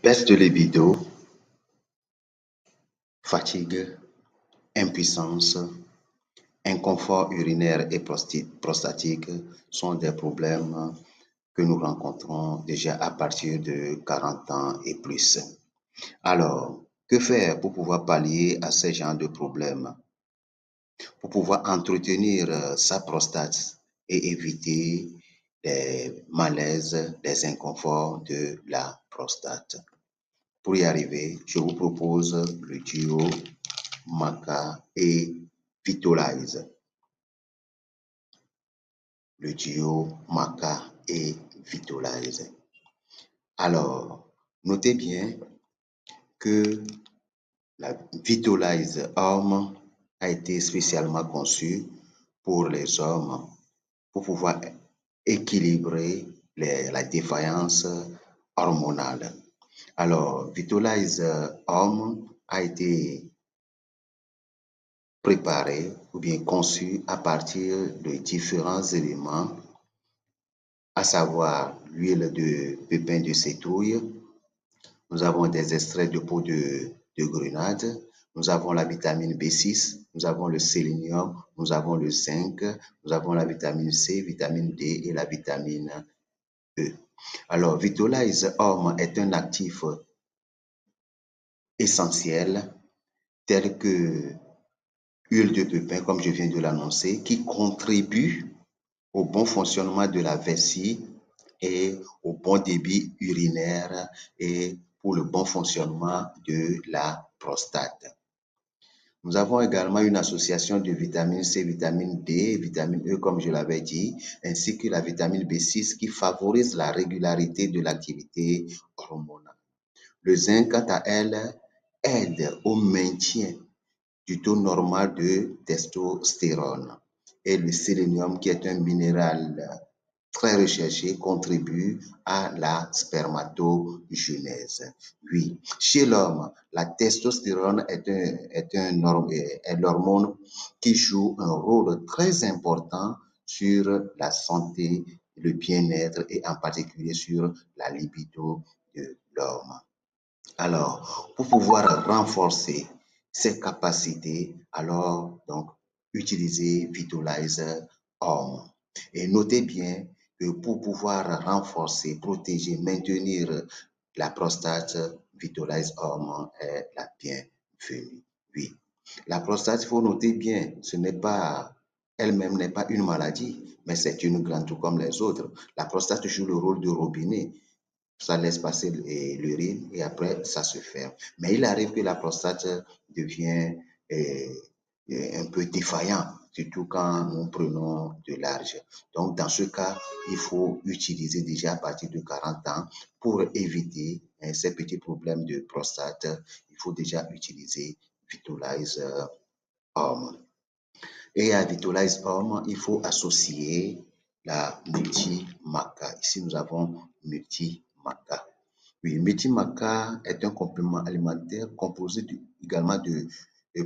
Baisse de libido, fatigue, impuissance, inconfort urinaire et prostatique sont des problèmes que nous rencontrons déjà à partir de 40 ans et plus. Alors, que faire pour pouvoir pallier à ce genre de problèmes? Pour pouvoir entretenir sa prostate et éviter les malaises, les inconforts de la prostate. Pour y arriver, je vous propose le duo Maca et Vitolize. Le duo Maca et Vitolize. Alors, notez bien que la Vitolize homme a été spécialement conçu pour les hommes pour pouvoir équilibrer la défaillance hormonale. Alors, Vitolize homme a été préparé ou bien conçu à partir de différents éléments, à savoir l'huile de pépins de citrouille, nous avons des extraits de peau de grenade, nous avons la vitamine B6, nous avons le sélénium, nous avons le zinc, nous avons la vitamine C, vitamine D et la vitamine E. Alors, Vitolize Homme est un actif essentiel tel que huile de pépin, comme je viens de l'annoncer, qui contribue au bon fonctionnement de la vessie et au bon débit urinaire et pour le bon fonctionnement de la prostate. Nous avons également une association de vitamine C, vitamine D, vitamine E, comme je l'avais dit, ainsi que la vitamine B6 qui favorise la régularité de l'activité hormonale. Le zinc, quant à elle, aide au maintien du taux normal de testostérone. Et le sélénium, qui est un minéral très recherché, contribue à la spermatogenèse. Oui, chez l'homme, la testostérone est l'hormone qui joue un rôle très important sur la santé, le bien-être et en particulier sur la libido de l'homme. Alors, pour pouvoir renforcer ses capacités, alors, donc, utilisez Vitolize Homme. Et notez bien que pour pouvoir renforcer, protéger, maintenir la prostate, Vitolize Homme est la bienvenue. Oui. La prostate, il faut noter bien, ce n'est pas, elle-même n'est pas une maladie, mais c'est une glande tout comme les autres. La prostate joue le rôle de robinet. Ça laisse passer l'urine et après ça se ferme. Mais il arrive que la prostate devient un peu défaillant, surtout quand nous prenons de l'âge. Donc dans ce cas, il faut utiliser déjà à partir de 40 ans pour éviter ces petits problèmes de prostate. Il faut déjà utiliser Vitolize Homme. Et à Vitolize Homme, il faut associer la multi-maca. Ici, nous avons multi-maca. Oui, multi-maca est un complément alimentaire composé également de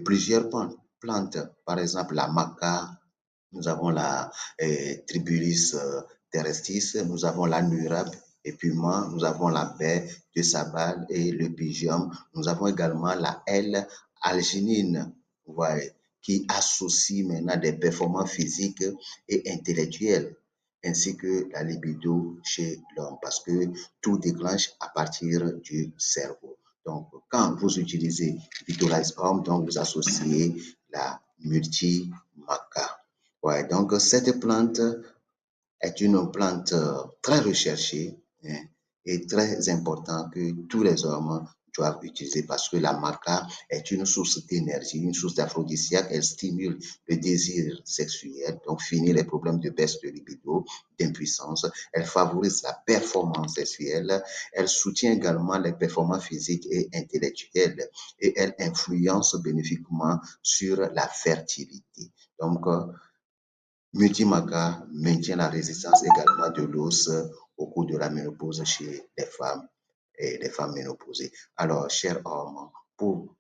plusieurs plantes. Par exemple, la maca, nous avons la Tribulus terrestris, nous avons la nurab, épiment, nous avons la baie de sabal et le pygium. Nous avons également la L-alginine, qui associe maintenant des performances physiques et intellectuelles, ainsi que la libido chez l'homme, parce que tout déclenche à partir du cerveau. Donc, quand vous utilisez Vitolize Homme, donc vous associez la multi-maca. Ouais, donc cette plante est une plante très recherchée, hein, et très importante que tous les hommes doivent utiliser parce que la maca est une source d'énergie, une source d'aphrodisiaque. Elle stimule le désir sexuel, donc finit les problèmes de baisse de libido, d'impuissance. Elle favorise la performance sexuelle. Elle soutient également les performances physiques et intellectuelles et elle influence bénéfiquement sur la fertilité. Donc, Multimaca maintient la résistance également de l'os au cours de la ménopause chez les femmes et les femmes ménopausées. Alors, chers hommes, pour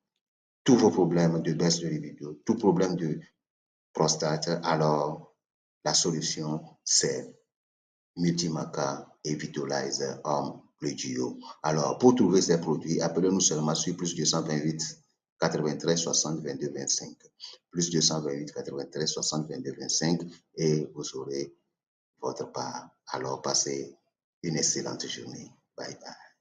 tous vos problèmes de baisse de libido, tout problème de prostate, alors la solution c'est Multimaca et Vitolize Homme. le duo. Alors, pour trouver ces produits, appelez-nous seulement sur plus 228 93 60 22 25. Plus 228 93 60 22 25 et vous aurez votre part. Alors, passez une excellente journée. Bye bye.